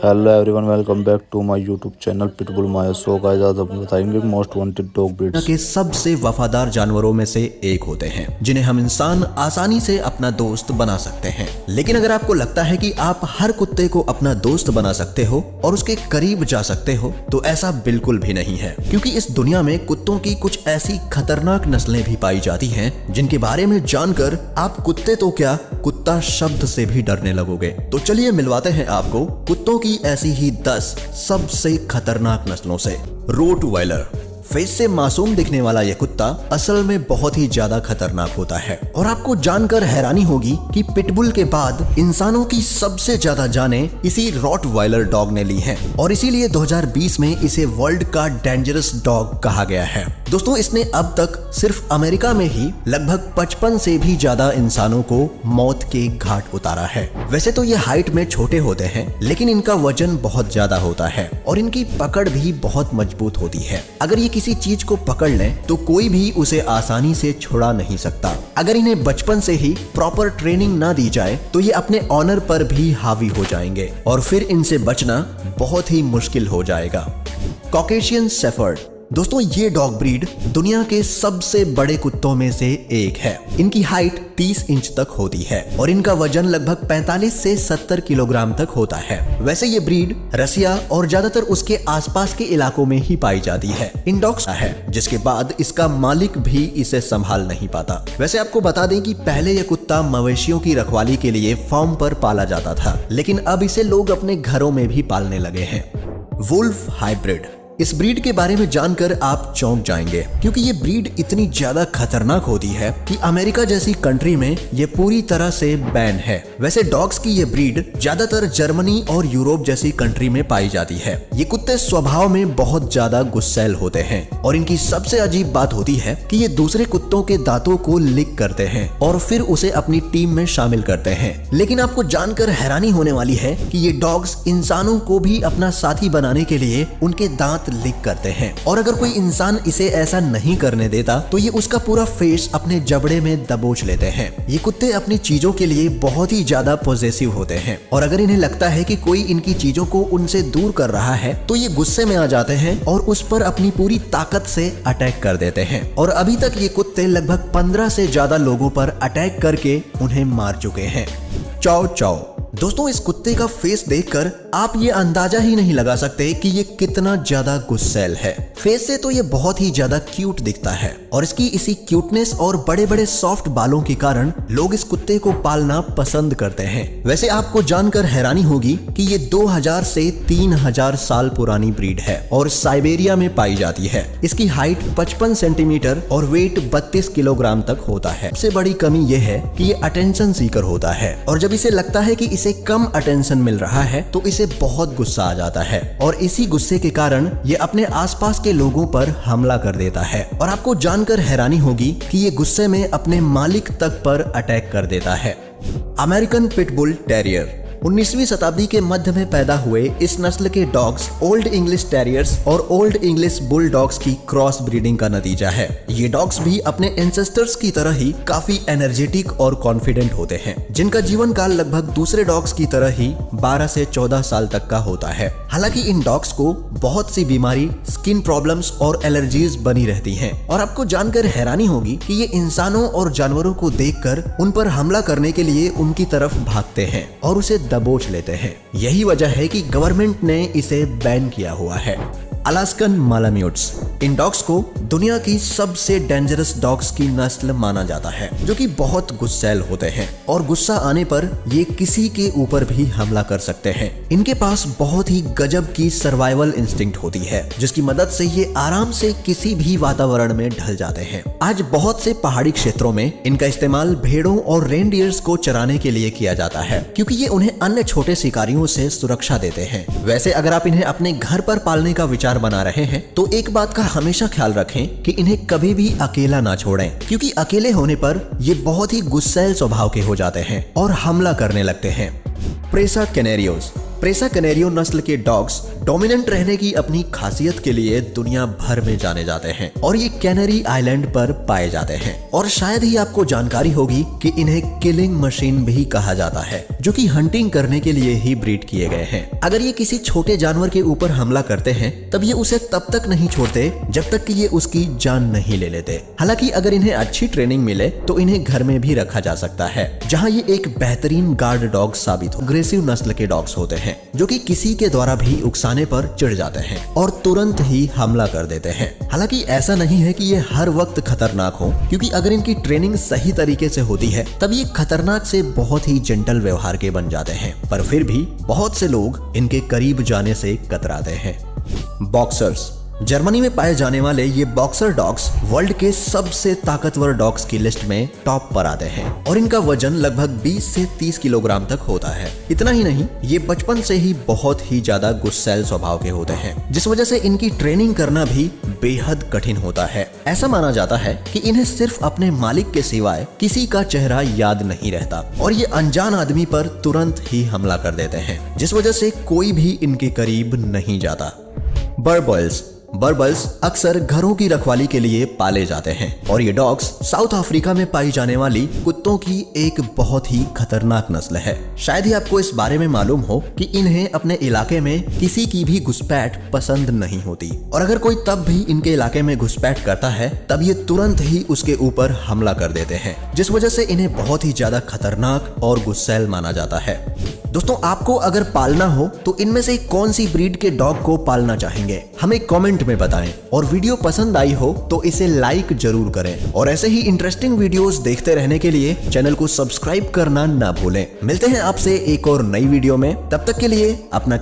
Hello everyone, welcome back to my YouTube channel pitbull Maya. So guys, आज हम बताएंगे most wanted dog दुनिया breeds. के सबसे वफादार जानवरों में से एक होते हैं जिन्हें हम इंसान आसानी से अपना दोस्त बना सकते हैं। लेकिन अगर आपको लगता है कि आप हर कुत्ते को अपना दोस्त बना सकते हो और उसके करीब जा सकते हो, तो ऐसा बिल्कुल भी नहीं है, क्योंकि इस दुनिया में कुत्तों की कुछ ऐसी खतरनाक नस्लें भी पाई जाती हैं जिनके बारे में जानकर आप कुत्ते तो क्या, कुत्ता शब्द से भी डरने लगोगे। तो चलिए मिलवाते हैं आपको कुत्तों की ऐसी ही 10 सबसे खतरनाक नस्लों से। रोटवाइलर। फेस से मासूम दिखने वाला यह कुत्ता असल में बहुत ही ज्यादा खतरनाक होता है और आपको जानकर हैरानी होगी कि पिटबुल के बाद इंसानों की सबसे ज्यादा जानें इसी रॉटवाइलर डॉग ने ली हैं और इसीलिए 2020 में इसे वर्ल्ड का डेंजरस डॉग कहा गया है। दोस्तों, इसने अब तक सिर्फ अमेरिका में ही लगभग 55 से भी ज्यादा इंसानों को मौत के घाट उतारा है। वैसे तो ये हाइट में छोटे होते हैं, लेकिन इनका वजन बहुत ज्यादा होता है और इनकी पकड़ भी बहुत मजबूत होती है। अगर ये किसी चीज को पकड़ लें तो कोई भी उसे आसानी से छुड़ा नहीं सकता। अगर इन्हें बचपन से ही प्रॉपर ट्रेनिंग ना दी जाए तो ये अपने ऑनर पर भी हावी हो जाएंगे और फिर इनसे बचना बहुत ही मुश्किल हो जाएगा। Caucasian shepherd. दोस्तों, ये डॉग ब्रीड दुनिया के सबसे बड़े कुत्तों में से एक है। इनकी हाइट 30 इंच तक होती है और इनका वजन लगभग 45 से 70 किलोग्राम तक होता है। वैसे ये ब्रीड रसिया और ज्यादातर उसके आसपास के इलाकों में ही पाई जाती है। इन डॉग्स है जिसके बाद इसका मालिक भी इसे संभाल नहीं पाता। वैसे आपको बता दें कि पहले यह कुत्ता मवेशियों की रखवाली के लिए फार्म पर पाला जाता था, लेकिन अब इसे लोग अपने घरों में भी पालने लगे हैं। Wolf hybrid. इस ब्रीड के बारे में जानकर आप चौंक जाएंगे, क्योंकि ये ब्रीड इतनी ज्यादा खतरनाक होती है कि अमेरिका जैसी कंट्री में ये पूरी तरह से बैन है। वैसे डॉग्स की ये ब्रीड ज्यादातर जर्मनी और यूरोप जैसी कंट्री में पाई जाती है। ये कुत्ते स्वभाव में बहुत ज्यादा गुस्सैल होते हैं और इनकी सबसे अजीब बात होती है कि ये दूसरे कुत्तों के दांतों को लिक करते हैं और फिर उसे अपनी टीम में शामिल करते हैं। लेकिन आपको जानकर हैरानी होने वाली है कि ये डॉग्स इंसानों को भी अपना साथी बनाने के लिए उनके दांत लिक करते हैं और अगर कोई इंसान इसे ऐसा नहीं करने देता तो ये उसका पूरा फेस अपने जबड़े में दबोच लेते हैं। ये कुत्ते अपनी चीजों के लिए बहुत ही ज्यादा पॉजेसिव होते हैं और अगर इन्हें लगता है कि कोई इनकी चीजों को उनसे दूर कर रहा है तो ये गुस्से में आ जाते हैं और उस पर अपनी पूरी ताकत से अटैक कर देते हैं। और अभी तक ये कुत्ते लगभग 15 से ज्यादा लोगों पर अटैक करके उन्हें मार चुके हैं। चाओ चाओ। दोस्तों, इस कुत्ते का फेस देखकर आप ये अंदाजा ही नहीं लगा सकते कि ये कितना ज्यादा गुस्सैल है। फेस से तो ये बहुत ही ज्यादा क्यूट दिखता है और इसकी इसी क्यूटनेस और बड़े बड़े सॉफ्ट बालों के कारण लोग इस कुत्ते को पालना पसंद करते हैं। वैसे आपको जानकर हैरानी होगी कि ये 2000 से 3000 साल पुरानी ब्रीड है और साइबेरिया में पाई जाती है। इसकी हाइट 55 सेंटीमीटर और वेट 32 किलोग्राम तक होता है। सबसे बड़ी कमी ये है कि ये अटेंशन सीकर होता है और जब इसे लगता है कि इसे कम अटेंशन मिल रहा है तो इसे बहुत गुस्सा आ जाता है और इसी गुस्से के कारण ये अपने आसपास के लोगों पर हमला कर देता है। और आपको जानकर हैरानी होगी कि ये गुस्से में अपने मालिक तक पर अटैक कर देता है। American pitbull terrier. 19वीं शताब्दी के मध्य में पैदा हुए इस नस्ल के डॉग्स ओल्ड इंग्लिश टेरियर्स और ओल्ड इंग्लिश बुल डॉग्स की क्रॉस ब्रीडिंग का नतीजा है। ये डॉग्स भी अपने एंसेस्टर्स की तरह ही काफी एनर्जेटिक और कॉन्फिडेंट होते हैं, जिनका जीवन काल लगभग दूसरे डॉग्स की तरह ही 12 से 14 साल तक का होता है। हालांकि इन डॉग्स को बहुत सी बीमारी, स्किन प्रॉब्लम्स और एलर्जीज बनी रहती हैं और आपको जानकर हैरानी होगी कि ये इंसानों और जानवरों को देखकर उन पर हमला करने के लिए उनकी तरफ भागते हैं और उसे दबोच लेते हैं। यही वजह है कि गवर्नमेंट ने इसे बैन किया हुआ है। अलास्कन मालाम्यूट्स। इन डॉग्स को दुनिया की सबसे डेंजरस डॉग्स की नस्ल माना जाता है, जो कि बहुत गुस्सैल होते हैं और गुस्सा आने पर ये किसी के ऊपर भी हमला कर सकते हैं। इनके पास बहुत ही गजब की सर्वाइवल इंस्टिंक्ट होती है, जिसकी मदद से ये आराम से किसी भी वातावरण में ढल जाते हैं। आज बहुत से पहाड़ी क्षेत्रों में इनका इस्तेमाल भेड़ों और रेनडियर्स को चराने के लिए किया जाता है, क्योंकि ये उन्हें अन्य छोटे शिकारियों से सुरक्षा देते हैं। वैसे अगर आप इन्हें अपने घर पर पालने का विचार बना रहे हैं तो एक बात का हमेशा ख्याल रखें कि इन्हें कभी भी अकेला ना छोड़ें, क्योंकि अकेले होने पर ये बहुत ही गुस्सैल स्वभाव के हो जाते हैं और हमला करने लगते हैं। प्रेसा कैनेरियोस। प्रेसा कैनेरियो नस्ल के डॉग्स डोमिनेंट रहने की अपनी खासियत के लिए दुनिया भर में जाने जाते हैं और ये कैनरी आइलैंड पर पाए जाते हैं। और शायद ही आपको जानकारी होगी कि इन्हें किलिंग मशीन भी कहा जाता है, जो कि हंटिंग करने के लिए ही ब्रीड किए गए हैं। अगर ये किसी छोटे जानवर के ऊपर हमला करते हैं तब ये उसे तब तक नहीं छोड़ते जब तक कि ये उसकी जान नहीं ले लेते। हालांकि अगर इन्हें अच्छी ट्रेनिंग मिले तो इन्हें घर में भी रखा जा सकता है, जहां ये एक बेहतरीन गार्ड डॉग साबित हो। अग्रेसिव नस्ल के डॉग्स होते हैं जो कि किसी के द्वारा भी उकसाने पर चिढ़ जाते हैं और तुरंत ही हमला कर देते हैं। हालांकि ऐसा नहीं है कि ये हर वक्त खतरनाक हो, क्योंकि अगर इनकी ट्रेनिंग सही तरीके से होती है तब ये खतरनाक से बहुत ही जेंटल व्यवहार के बन जाते हैं। पर फिर भी बहुत से लोग इनके करीब जाने से कतराते हैं। बॉक्सर्स। जर्मनी में पाए जाने वाले ये बॉक्सर डॉग्स वर्ल्ड के सबसे ताकतवर डॉग्स की लिस्ट में टॉप पर आते हैं और इनका वजन लगभग 20 से 30 किलोग्राम तक होता है। इतना ही नहीं, ये बचपन से ही बहुत ही ज्यादा गुस्सैल स्वभाव के होते हैं, जिस वजह से इनकी ट्रेनिंग करना भी बेहद कठिन होता है। ऐसा माना जाता है कि इन्हें सिर्फ अपने मालिक के सिवाय किसी का चेहरा याद नहीं रहता और ये अनजान आदमी पर तुरंत ही हमला कर देते हैं, जिस वजह से कोई भी इनके करीब नहीं जाता। बर्बल्स। बर्बल्स अक्सर घरों की रखवाली के लिए पाले जाते हैं और ये डॉग्स साउथ अफ्रीका में पाई जाने वाली कुत्तों की एक बहुत ही खतरनाक नस्ल है। शायद ही आपको इस बारे में मालूम हो कि इन्हें अपने इलाके में किसी की भी घुसपैठ पसंद नहीं होती और अगर कोई तब भी इनके इलाके में घुसपैठ करता है तब ये तुरंत ही उसके ऊपर हमला कर देते हैं, जिस वजह से इन्हें बहुत ही ज्यादा खतरनाक और गुस्सैल माना जाता है। दोस्तों, आपको अगर पालना हो तो इनमें से कौन सी ब्रीड के डॉग को पालना चाहेंगे हमें कमेंट में बताएं और वीडियो पसंद आई हो तो इसे लाइक जरूर करें और ऐसे ही इंटरेस्टिंग वीडियोस देखते रहने के लिए चैनल को सब्सक्राइब करना ना भूलें। मिलते हैं आपसे एक और नई वीडियो में, तब तक के लिए अपना